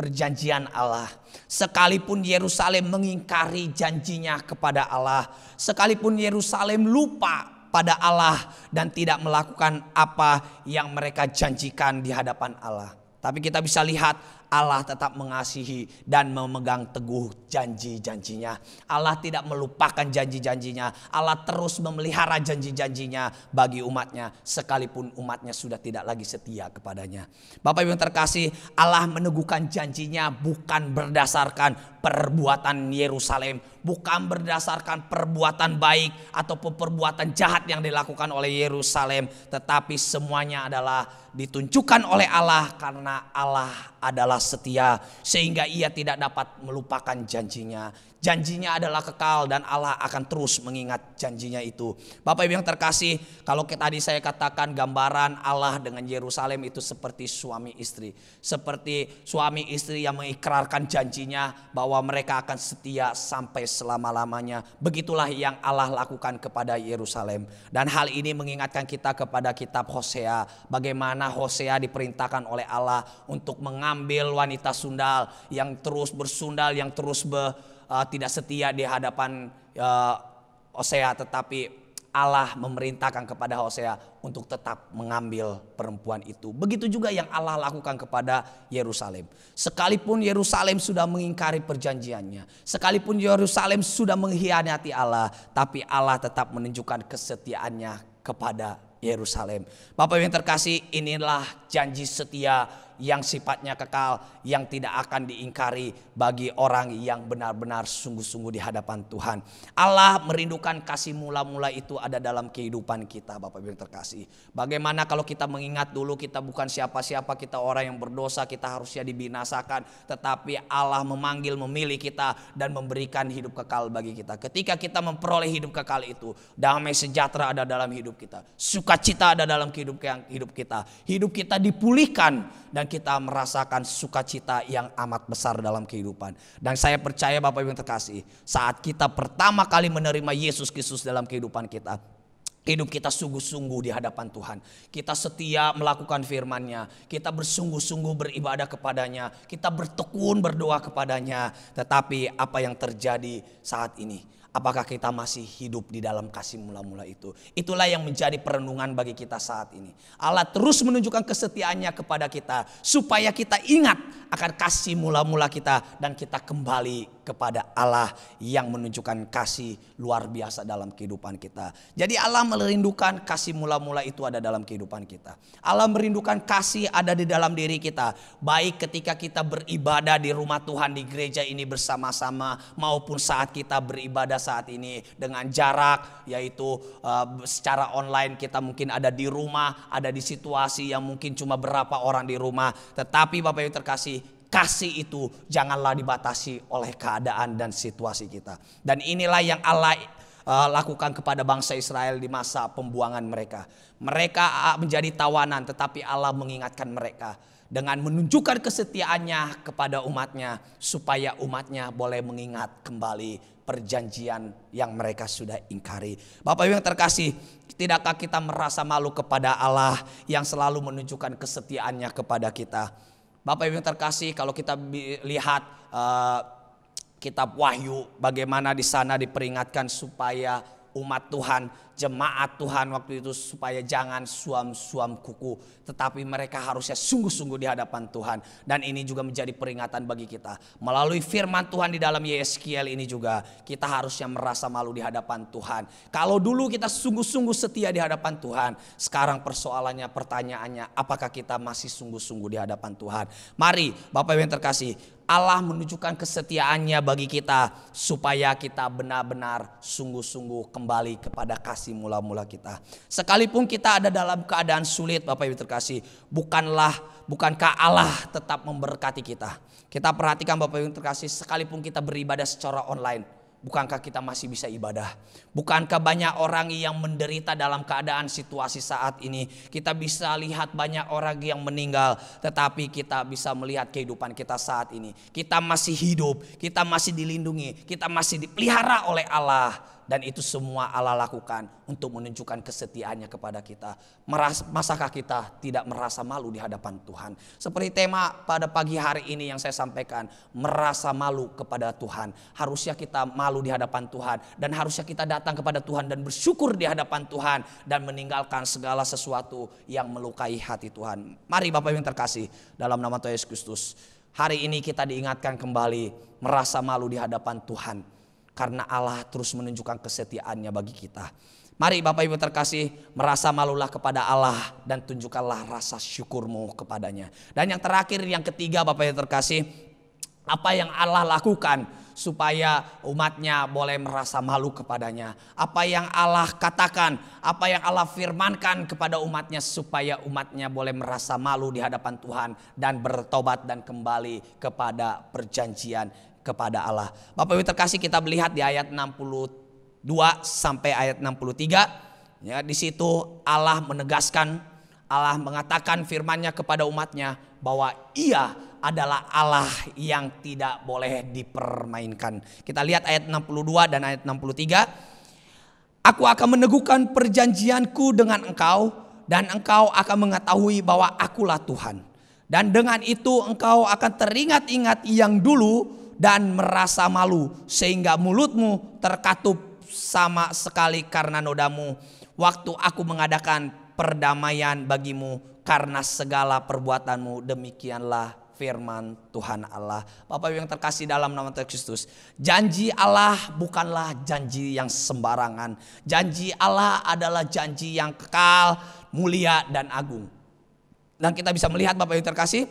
perjanjian Allah, sekalipun Yerusalem mengingkari janjinya kepada Allah, sekalipun Yerusalem lupa pada Allah dan tidak melakukan apa yang mereka janjikan di hadapan Allah, tapi kita bisa lihat Allah tetap mengasihi dan memegang teguh janji-janjinya. Allah tidak melupakan janji-janjinya. Allah terus memelihara janji-janjinya bagi umatnya, sekalipun umatnya sudah tidak lagi setia kepadanya. Bapak Ibu yang terkasih, Allah meneguhkan janjinya bukan berdasarkan perbuatan Yerusalem, bukan berdasarkan perbuatan baik ataupun perbuatan jahat yang dilakukan oleh Yerusalem, tetapi semuanya adalah ditunjukkan oleh Allah karena Allah adalah setia, sehingga Ia tidak dapat melupakan janjinya. Janjinya adalah kekal dan Allah akan terus mengingat janjinya itu. Bapak Ibu yang terkasih, kalau tadi saya katakan gambaran Allah dengan Yerusalem itu seperti suami istri. Seperti suami istri yang mengikrarkan janjinya bahwa mereka akan setia sampai selama-lamanya. Begitulah yang Allah lakukan kepada Yerusalem. Dan hal ini mengingatkan kita kepada kitab Hosea. Bagaimana Hosea diperintahkan oleh Allah untuk mengambil wanita sundal yang terus bersundal, yang terus tidak setia di hadapan Hosea, tetapi Allah memerintahkan kepada Hosea untuk tetap mengambil perempuan itu. Begitu juga yang Allah lakukan kepada Yerusalem. Sekalipun Yerusalem sudah mengingkari perjanjiannya, sekalipun Yerusalem sudah mengkhianati Allah, tapi Allah tetap menunjukkan kesetiaannya kepada Yerusalem. Bapak yang terkasih, inilah janji setia yang sifatnya kekal, yang tidak akan diingkari bagi orang yang benar-benar sungguh-sungguh di hadapan Tuhan. Allah merindukan kasih mula-mula itu ada dalam kehidupan kita, Bapak Ibu yang terkasih. Bagaimana kalau kita mengingat dulu kita bukan siapa-siapa, kita orang yang berdosa, kita harusnya dibinasakan, tetapi Allah memanggil, memilih kita dan memberikan hidup kekal bagi kita. Ketika kita memperoleh hidup kekal itu, damai sejahtera ada dalam hidup kita, sukacita ada dalam hidup kita. Hidup kita dipulihkan dan kita merasakan sukacita yang amat besar dalam kehidupan. Dan saya percaya Bapak Ibu yang terkasih, saat kita pertama kali menerima Yesus Kristus dalam kehidupan kita, hidup kita sungguh-sungguh di hadapan Tuhan. Kita setia melakukan firman-Nya, kita bersungguh-sungguh beribadah kepadanya, kita bertekun berdoa kepadanya. Tetapi apa yang terjadi saat ini? Apakah kita masih hidup di dalam kasih mula-mula itu? Itulah yang menjadi perenungan bagi kita saat ini. Allah terus menunjukkan kesetiaannya kepada kita supaya kita ingat akan kasih mula-mula kita dan kita kembali kepada Allah yang menunjukkan kasih luar biasa dalam kehidupan kita. Jadi Allah merindukan kasih mula-mula itu ada dalam kehidupan kita. Allah merindukan kasih ada di dalam diri kita, baik ketika kita beribadah di rumah Tuhan, di gereja ini bersama-sama, maupun saat kita beribadah saat ini dengan jarak, yaitu secara online. Kita mungkin ada di rumah, ada di situasi yang mungkin cuma berapa orang di rumah. Tetapi Bapak Ibu terkasih, kasih itu janganlah dibatasi oleh keadaan dan situasi kita. Dan inilah yang Allah lakukan kepada bangsa Israel di masa pembuangan mereka. Mereka menjadi tawanan, tetapi Allah mengingatkan mereka dengan menunjukkan kesetiaannya kepada umatnya, supaya umatnya boleh mengingat kembali perjanjian yang mereka sudah ingkari. Bapak Ibu yang terkasih, tidakkah kita merasa malu kepada Allah yang selalu menunjukkan kesetiaannya kepada kita? Bapak Ibu yang terkasih, kalau kita lihat kitab Wahyu, bagaimana di sana diperingatkan supaya umat Tuhan, jemaat Tuhan waktu itu supaya jangan suam-suam kuku, tetapi mereka harusnya sungguh-sungguh di hadapan Tuhan. Dan ini juga menjadi peringatan bagi kita. Melalui firman Tuhan di dalam Yeskiel ini juga kita harusnya merasa malu di hadapan Tuhan. Kalau dulu kita sungguh-sungguh setia di hadapan Tuhan, sekarang persoalannya, pertanyaannya, apakah kita masih sungguh-sungguh di hadapan Tuhan? Mari Bapak Ibu yang terkasih, Allah menunjukkan kesetiaannya bagi kita supaya kita benar-benar sungguh-sungguh kembali kepada kasih mula-mula kita. Sekalipun kita ada dalam keadaan sulit, Bapak Ibu terkasih, bukankah Allah tetap memberkati kita? Kita perhatikan Bapak Ibu terkasih, sekalipun kita beribadah secara online, bukankah kita masih bisa ibadah? Bukankah banyak orang yang menderita dalam keadaan situasi saat ini? Kita bisa lihat banyak orang yang meninggal, tetapi kita bisa melihat kehidupan kita saat ini. Kita masih hidup, kita masih dilindungi, kita masih dipelihara oleh Allah. Dan itu semua Allah lakukan untuk menunjukkan kesetiaannya kepada kita. Masakah kita tidak merasa malu di hadapan Tuhan? Seperti tema pada pagi hari ini yang saya sampaikan, merasa malu kepada Tuhan. Harusnya kita malu di hadapan Tuhan, dan harusnya kita datang kepada Tuhan dan bersyukur di hadapan Tuhan, dan meninggalkan segala sesuatu yang melukai hati Tuhan. Mari Bapak Ibu yang terkasih, dalam nama Tuhan Yesus Kristus, hari ini kita diingatkan kembali merasa malu di hadapan Tuhan, karena Allah terus menunjukkan kesetiaannya bagi kita. Mari Bapak Ibu terkasih, merasa malulah kepada Allah dan tunjukkanlah rasa syukurmu kepadanya. Dan yang terakhir, yang ketiga Bapak Ibu terkasih, apa yang Allah lakukan supaya umatnya boleh merasa malu kepadanya. Apa yang Allah katakan, apa yang Allah firmankan kepada umatnya supaya umatnya boleh merasa malu di hadapan Tuhan dan bertobat dan kembali kepada perjanjian kepada Allah. Bapak Ibu terkasih, kita melihat di ayat 62 sampai ayat 63. Ya, di situ Allah menegaskan, Allah mengatakan firman-Nya kepada umatnya bahwa Ia adalah Allah yang tidak boleh dipermainkan. Kita lihat ayat 62 dan ayat 63. Aku akan meneguhkan perjanjianku dengan engkau, dan engkau akan mengetahui bahwa akulah Tuhan. Dan dengan itu engkau akan teringat-ingat yang dulu dan merasa malu, sehingga mulutmu terkatup sama sekali karena nodamu, waktu aku mengadakan perdamaian bagimu karena segala perbuatanmu. Demikianlah firman Tuhan Allah. Bapak Ibu yang terkasih dalam nama Tuhan Kristus, janji Allah bukanlah janji yang sembarangan. Janji Allah adalah janji yang kekal, mulia dan agung. Dan kita bisa melihat Bapak Ibu terkasih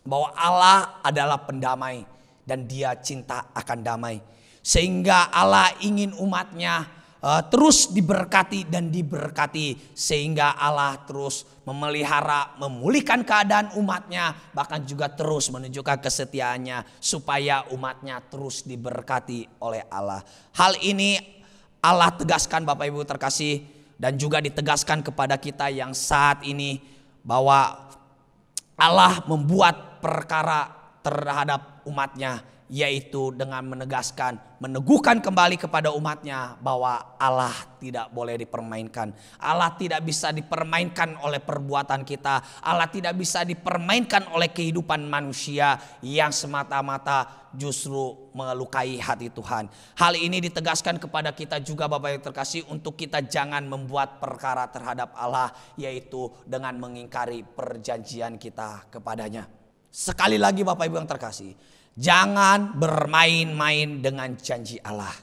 bahwa Allah adalah pendamai dan Dia cinta akan damai. Sehingga Allah ingin umatnya terus diberkati dan diberkati, sehingga Allah terus memelihara, memulihkan keadaan umatnya, bahkan juga terus menunjukkan kesetiaannya supaya umatnya terus diberkati oleh Allah. Hal ini Allah tegaskan Bapak Ibu terkasih, dan juga ditegaskan kepada kita yang saat ini bahwa Allah membuat perkara terhadap umatnya, yaitu dengan menegaskan, meneguhkan kembali kepada umatnya bahwa Allah tidak boleh dipermainkan. Allah tidak bisa dipermainkan oleh perbuatan kita. Allah tidak bisa dipermainkan oleh kehidupan manusia yang semata-mata justru melukai hati Tuhan. Hal ini ditegaskan kepada kita juga Bapak yang terkasih, untuk kita jangan membuat perkara terhadap Allah, yaitu dengan mengingkari perjanjian kita kepadanya. Sekali lagi Bapak Ibu yang terkasih, jangan bermain-main dengan janji Allah.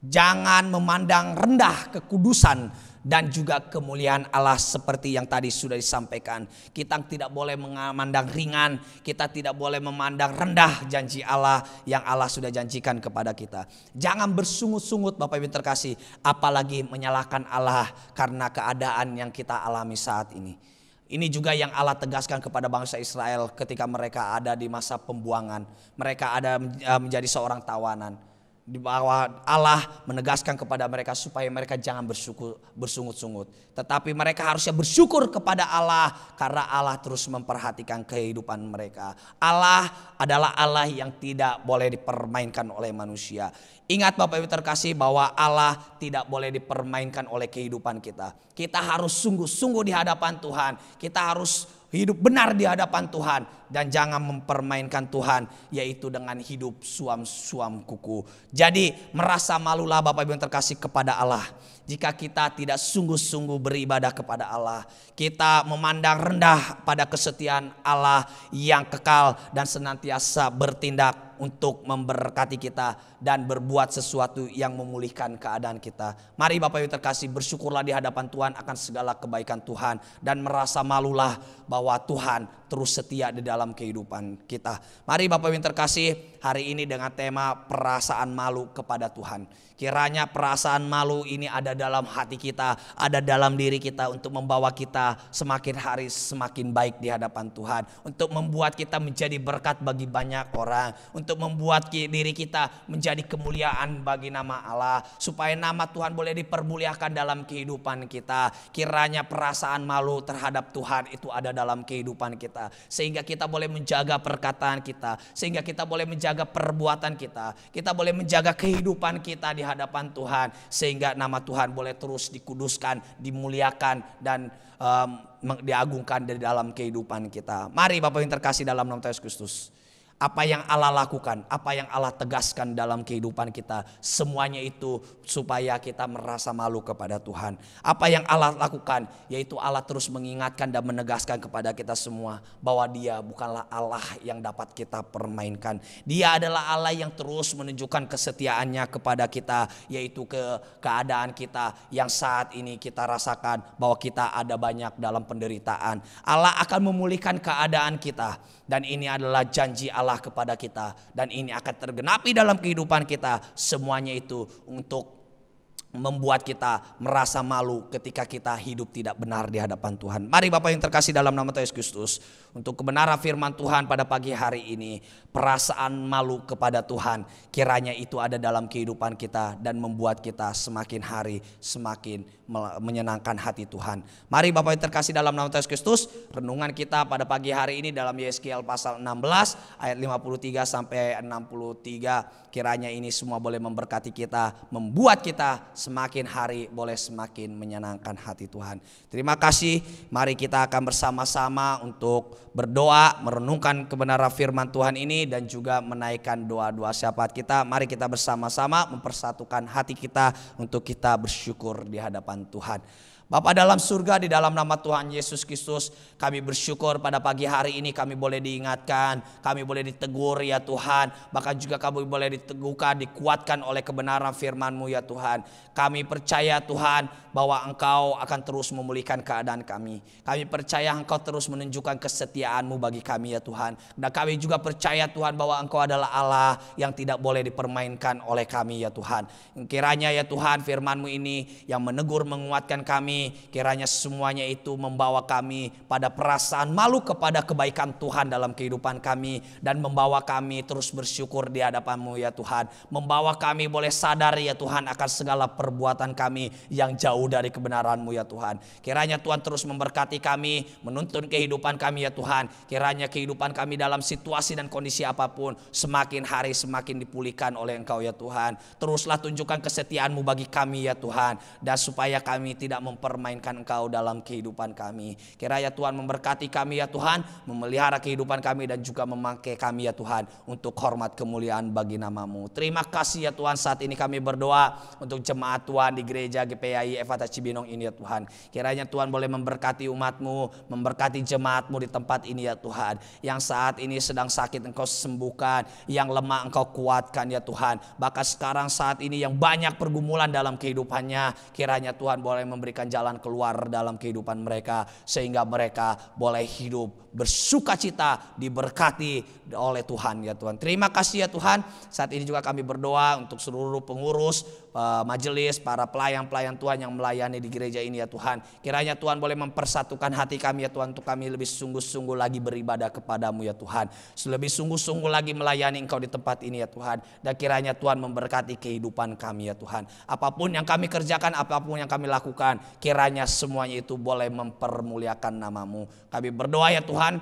Jangan memandang rendah kekudusan dan juga kemuliaan Allah seperti yang tadi sudah disampaikan. Kita tidak boleh memandang ringan, kita tidak boleh memandang rendah janji Allah yang Allah sudah janjikan kepada kita. Jangan bersungut-sungut Bapak Ibu terkasih, apalagi menyalahkan Allah karena keadaan yang kita alami saat ini. Ini juga yang Allah tegaskan kepada bangsa Israel ketika mereka ada di masa pembuangan. Mereka ada menjadi seorang tawanan. Di bawah Allah menegaskan kepada mereka supaya mereka jangan bersungut-sungut. Tetapi mereka harusnya bersyukur kepada Allah karena Allah terus memperhatikan kehidupan mereka. Allah adalah Allah yang tidak boleh dipermainkan oleh manusia. Ingat Bapak Ibu terkasih bahwa Allah tidak boleh dipermainkan oleh kehidupan kita. Kita harus sungguh-sungguh di hadapan Tuhan. Kita harus hidup benar di hadapan Tuhan. Dan jangan mempermainkan Tuhan, yaitu dengan hidup suam-suam kuku. Jadi merasa malulah Bapak Ibu yang terkasih kepada Allah. Jika kita tidak sungguh-sungguh beribadah kepada Allah. Kita memandang rendah pada kesetiaan Allah yang kekal dan senantiasa bertindak untuk memberkati kita dan berbuat sesuatu yang memulihkan keadaan kita. Mari Bapak Ibu terkasih, bersyukurlah di hadapan Tuhan akan segala kebaikan Tuhan, dan merasa malulah bahwa Tuhan terus setia di dalam kehidupan kita. Mari Bapak Ibu terkasih, hari ini dengan tema perasaan malu kepada Tuhan. Kiranya perasaan malu ini ada dalam hati kita, ada dalam diri kita, untuk membawa kita semakin hari semakin baik di hadapan Tuhan. Untuk membuat kita menjadi berkat bagi banyak orang. Untuk membuat diri kita menjadi kemuliaan bagi nama Allah. Supaya nama Tuhan boleh dipermuliakan dalam kehidupan kita. Kiranya perasaan malu terhadap Tuhan itu ada dalam kehidupan kita. Sehingga kita boleh menjaga perkataan kita. Sehingga kita boleh menjaga perbuatan kita. Kita boleh menjaga kehidupan kita di hadapan Tuhan, sehingga nama Tuhan boleh terus dikuduskan, dimuliakan, dan diagungkan di dalam kehidupan kita. Mari Bapak yang terkasih dalam nama Tuhan Yesus Kristus, apa yang Allah lakukan, apa yang Allah tegaskan dalam kehidupan kita, semuanya itu supaya kita merasa malu kepada Tuhan. Apa yang Allah lakukan, yaitu Allah terus mengingatkan dan menegaskan kepada kita semua bahwa Dia bukanlah Allah yang dapat kita permainkan. Dia adalah Allah yang terus menunjukkan kesetiaannya kepada kita, yaitu ke keadaan kita yang saat ini kita rasakan bahwa kita ada banyak dalam penderitaan. Allah akan memulihkan keadaan kita, dan ini adalah janji Allah kepada kita, dan ini akan tergenapi dalam kehidupan kita. Semuanya itu untuk membuat kita merasa malu ketika kita hidup tidak benar di hadapan Tuhan. Mari Bapak yang terkasih dalam nama Tuhan Yesus Kristus, untuk kebenaran firman Tuhan pada pagi hari ini, perasaan malu kepada Tuhan kiranya itu ada dalam kehidupan kita dan membuat kita semakin hari semakin menyenangkan hati Tuhan. Mari Bapak yang terkasih dalam nama Tuhan Yesus Kristus, renungan kita pada pagi hari ini dalam Yeskiel pasal 16 ayat 53 sampai 63. Kiranya ini semua boleh memberkati kita, membuat kita semakin hari boleh semakin menyenangkan hati Tuhan. Terima kasih. Mari kita akan bersama-sama untuk berdoa, merenungkan kebenaran firman Tuhan ini dan juga menaikkan doa-doa syafaat kita. Mari kita bersama-sama mempersatukan hati kita untuk kita bersyukur di hadapan Tuhan. Bapa dalam surga, di dalam nama Tuhan Yesus Kristus, kami bersyukur pada pagi hari ini kami boleh diingatkan, kami boleh ditegur ya Tuhan, bahkan juga kami boleh diteguhkan, dikuatkan oleh kebenaran firman-Mu ya Tuhan. Kami percaya Tuhan bahwa Engkau akan terus memulihkan keadaan kami. Kami percaya Engkau terus menunjukkan kesetiaan-Mu bagi kami ya Tuhan. Dan kami juga percaya Tuhan bahwa Engkau adalah Allah yang tidak boleh dipermainkan oleh kami ya Tuhan. Kiranya ya Tuhan firman-Mu ini yang menegur, menguatkan kami, kiranya semuanya itu membawa kami pada perasaan malu kepada kebaikan Tuhan dalam kehidupan kami, dan membawa kami terus bersyukur di hadapan-Mu ya Tuhan. Membawa kami boleh sadar ya Tuhan akan segala perbuatan kami yang jauh dari kebenaran-Mu ya Tuhan. Kiranya Tuhan terus memberkati kami, menuntun kehidupan kami ya Tuhan. Kiranya kehidupan kami dalam situasi dan kondisi apapun semakin hari semakin dipulihkan oleh Engkau ya Tuhan. Teruslah tunjukkan kesetiaan-Mu bagi kami ya Tuhan, dan supaya kami tidak mempermainkan Engkau dalam kehidupan kami. Kiranya Tuhan memberkati kami ya Tuhan, memelihara kehidupan kami dan juga memakai kami ya Tuhan untuk hormat kemuliaan bagi nama-Mu. Terima kasih ya Tuhan, saat ini kami berdoa untuk jemaat Tuhan di gereja GPI Efata Cibinong ini ya Tuhan. Kiranya Tuhan boleh memberkati umat-Mu, memberkati jemaat-Mu di tempat ini ya Tuhan. Yang saat ini sedang sakit Engkau sembuhkan, yang lemah Engkau kuatkan ya Tuhan. Bahkan sekarang saat ini yang banyak pergumulan dalam kehidupannya, kiranya Tuhan boleh memberikan jalan keluar dalam kehidupan mereka, sehingga mereka boleh hidup bersukacita, diberkati oleh Tuhan ya Tuhan. Terima kasih ya Tuhan. Saat ini juga kami berdoa untuk seluruh pengurus, majelis, para pelayan-pelayan Tuhan yang melayani di gereja ini ya Tuhan. Kiranya Tuhan boleh mempersatukan hati kami ya Tuhan, untuk kami lebih sungguh-sungguh lagi beribadah kepadamu ya Tuhan. Lebih sungguh-sungguh lagi melayani Engkau di tempat ini ya Tuhan. Dan kiranya Tuhan memberkati kehidupan kami ya Tuhan. Apapun yang kami kerjakan, apapun yang kami lakukan, kiranya semuanya itu boleh mempermuliakan nama-Mu. Kami berdoa ya Tuhan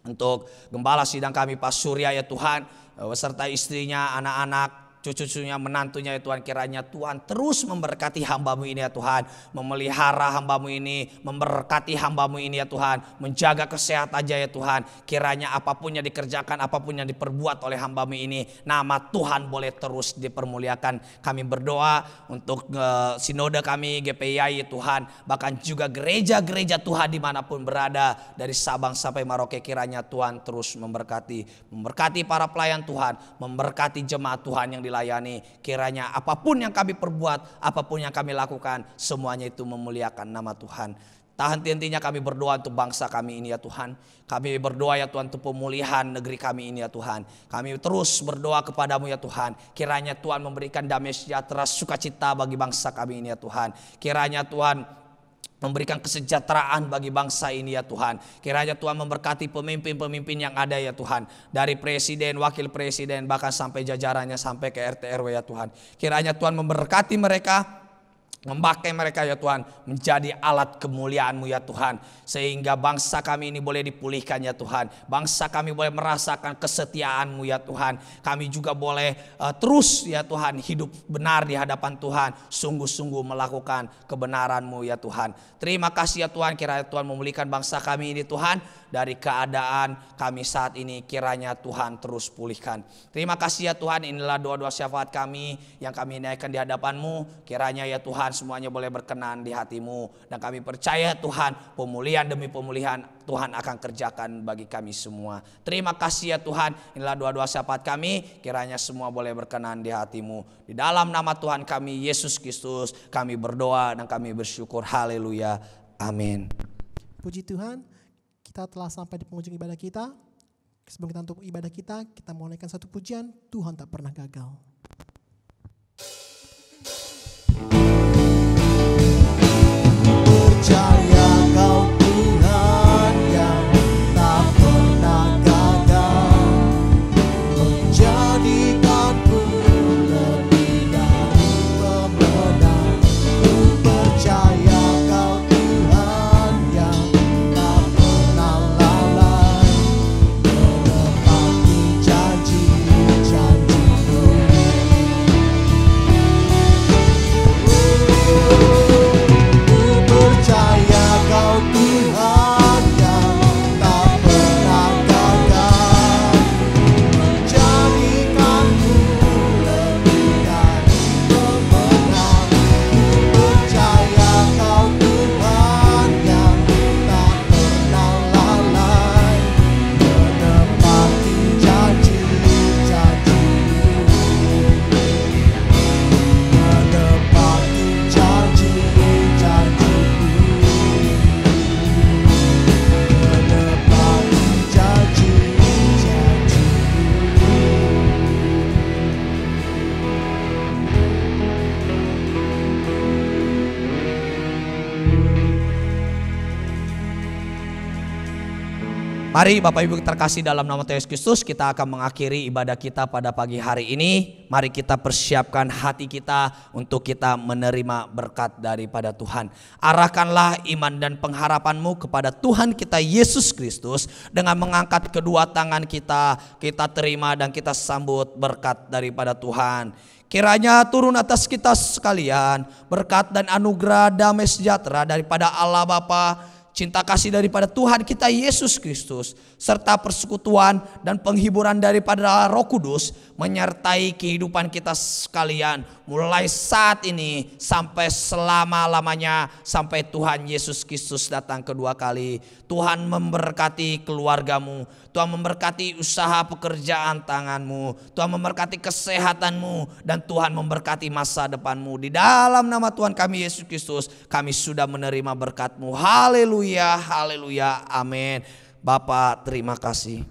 untuk gembala sidang kami Pak Surya ya Tuhan, beserta istrinya, anak-anak, cucu-cucunya, menantunya ya Tuhan. Kiranya Tuhan terus memberkati hamba-Mu ini ya Tuhan, memelihara hamba-Mu ini, memberkati hamba-Mu ini ya Tuhan, menjaga kesehatannya ya Tuhan. Kiranya apapun yang dikerjakan, apapun yang diperbuat oleh hamba-Mu ini, nama Tuhan boleh terus dipermuliakan. Kami berdoa untuk sinode kami GPI ya Tuhan, bahkan juga gereja-gereja Tuhan dimanapun berada, dari Sabang sampai Merauke. Kiranya Tuhan terus memberkati para pelayan Tuhan, memberkati jemaat Tuhan yang dilayani. Kiranya apapun yang kami perbuat, apapun yang kami lakukan, semuanya itu memuliakan nama Tuhan. Tak henti-hentinya kami berdoa untuk bangsa kami ini ya Tuhan. Kami berdoa ya Tuhan untuk pemulihan negeri kami ini ya Tuhan. Kami terus berdoa kepadamu ya Tuhan. Kiranya Tuhan memberikan damai sejahtera, sukacita bagi bangsa kami ini ya Tuhan. Kiranya Tuhan memberikan kesejahteraan bagi bangsa ini ya Tuhan. Kiranya Tuhan memberkati pemimpin-pemimpin yang ada ya Tuhan. Dari presiden, wakil presiden, bahkan sampai jajarannya, sampai ke RT RW ya Tuhan. Kiranya Tuhan memberkati mereka, memakai mereka ya Tuhan menjadi alat kemuliaan-Mu ya Tuhan, sehingga bangsa kami ini boleh dipulihkan ya Tuhan. Bangsa kami boleh merasakan kesetiaan-Mu ya Tuhan. Kami juga boleh terus ya Tuhan hidup benar di hadapan Tuhan, sungguh-sungguh melakukan kebenaran-Mu ya Tuhan. Terima kasih ya Tuhan. Kiranya Tuhan memulihkan bangsa kami ini Tuhan, dari keadaan kami saat ini. Kiranya Tuhan terus pulihkan. Terima kasih ya Tuhan. Inilah doa-doa syafaat kami yang kami naikkan di hadapan-Mu. Kiranya ya Tuhan semuanya boleh berkenan di hati-Mu, dan kami percaya Tuhan pemulihan demi pemulihan Tuhan akan kerjakan bagi kami semua. Terima kasih ya Tuhan. Inilah doa-doa syafaat kami, kiranya semua boleh berkenan di hati-Mu. Di dalam nama Tuhan kami Yesus Kristus kami berdoa dan kami bersyukur. Haleluya, amin. Puji Tuhan, kita telah sampai di penghujung ibadah kita. Sebelum kita untuk ibadah kita mau naikkan satu pujian, Tuhan tak pernah gagal. Mari Bapak Ibu terkasih dalam nama Tuhan Yesus Kristus, kita akan mengakhiri ibadah kita pada pagi hari ini. Mari kita persiapkan hati kita untuk kita menerima berkat daripada Tuhan. Arahkanlah iman dan pengharapanmu kepada Tuhan kita Yesus Kristus dengan mengangkat kedua tangan kita terima dan kita sambut berkat daripada Tuhan. Kiranya turun atas kita sekalian berkat dan anugerah damai sejahtera daripada Allah Bapa, cinta kasih daripada Tuhan kita Yesus Kristus, serta persekutuan dan penghiburan daripada Roh Kudus menyertai kehidupan kita sekalian mulai saat ini sampai selama-lamanya, sampai Tuhan Yesus Kristus datang kedua kali. Tuhan memberkati keluargamu, Tuhan memberkati usaha pekerjaan tanganmu, Tuhan memberkati kesehatanmu, dan Tuhan memberkati masa depanmu. Di dalam nama Tuhan kami Yesus Kristus, kami sudah menerima berkat-Mu. Haleluya, haleluya, amin. Bapak, terima kasih.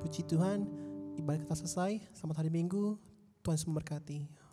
Puji Tuhan, ibadah kita selesai. Selamat hari Minggu. Tuhan Yesus memberkati.